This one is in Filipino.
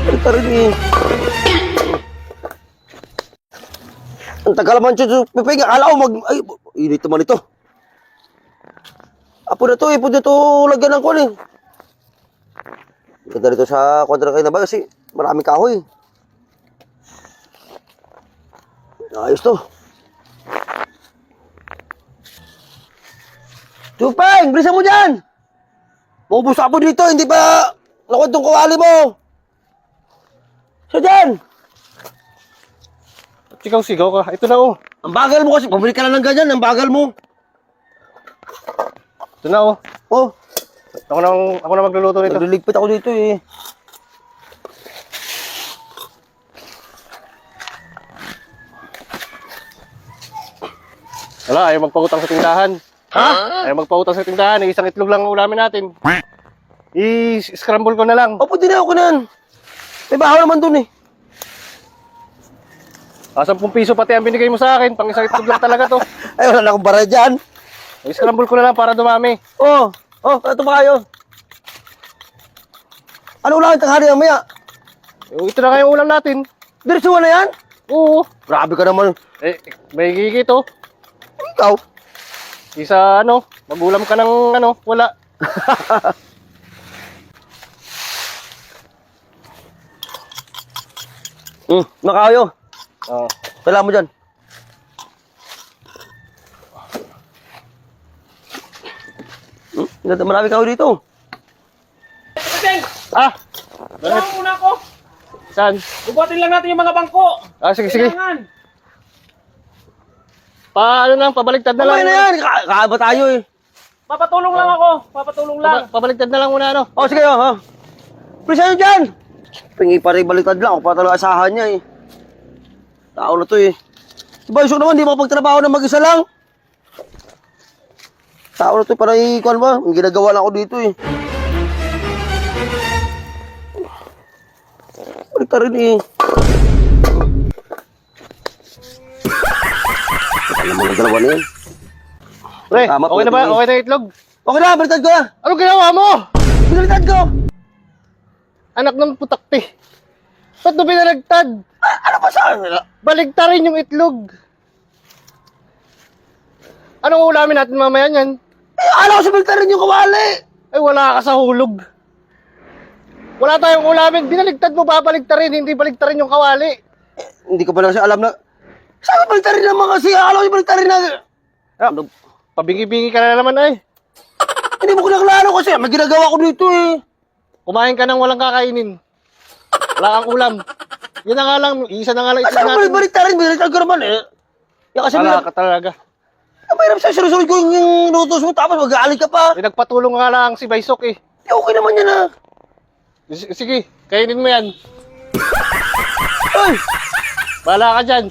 Balik ka rin eh. Ang tagal naman siya, Pipeng. Akala ko ay, init naman ito. Apo na to eh, pwede ito lagyan ng kunin. Ganda rito sa kwadra kayo na ba kasi maraming kahoy. Ayos to. Chupeng, bilisan mo dyan! Maubos ako dito, hindi pa nakot tong kawali mo. Siya dyan! Sigaw-sigaw ka. Ito na oh. Ang bagal mo kasi, pabalik ka na ng ganyan, ang bagal mo. Ito na oh. Oh, Ako na magluluto nito. nagliligpit ako dito eh. Wala, ayaw magpautang sa tindahan. Ha? Ayaw magpautang sa tindahan. Isang itlog lang ang ulamin natin. I-scramble ko na lang. O, pwede na ako na yan. May bahaw naman dun eh. 10 piso pati ang binigay mo sa akin. Pang isang itlog lang talaga to. Ay, wala na akong bara dyan. I-scramble ko na lang para dumami. Oh, ito ba kayo? Ano ulang ang tanghali mamaya? Ito na nga yung ulam natin. Diretsuhan na yan? Oo. Grabe ka naman. May gigit oh. Ikaw? Isa magulam ka ng wala. Makayo. Oh. Kailangan mo dyan. Marami kayo dito. Pipeng! Ah! Tulungan muna ako! Saan? Bubuhatin lang natin yung mga bangko! Sige. Kailangan! Pabaligtad na lang. Mamaya na yan. Kaaba tayo eh. Papatulong lang ako! Papatulong lang! Pabaligtad na lang muna Sige ha. Please ano dyan? Pingi pa rin baliktad lang. Ako pa talaga asahan niya eh. Tao na to eh. Diba Yusok naman, di makapagtrabaho na mag-isa lang. Tao na to, para ikuan ba? May ginagawa lang ako dito eh. Balik ka rin eh. Alam mo na dalawa na yan. Pre, Tama po, okay na ba? tingin. Okay na yung itlog? Okay na, baliktad ko na. Ano ginawa mo? Baliktad ko. Anak ng putakti. Ba't mo binalagtad? Ano ba sa Baligtarin yung itlog. Anong ulamin natin mamaya niyan? alam ko sa baliktad rin yung kawali. Ay, wala ka sa hulog. Wala tayong ulamin. Binaligtad mo, babaligtarin. Hindi baligtarin yung kawali. Hindi ko pa na kasi alam na. Saan ko baliktad rin naman kasi? Alam ko yung baliktad rin na. Ano? Pabingi-bingi ka na naman ay. Hindi mo ko naklaro kasi may ginagawa ko dito eh. Kumain ka ng walang kakainin. Wala kang ulam. Yun na nga lang, isa na nga lang itlog Saan ko natin. baliktad ko naman eh. Yan kasi Wala ka talaga. mahirap sa sinusunod ko yung lutos mo tapos mag-aalig ka pa. May nagpatulong nga lang si Baysok eh. Okay naman yan ah. Sige, kainin mo yan. Ay! Bahala ka dyan.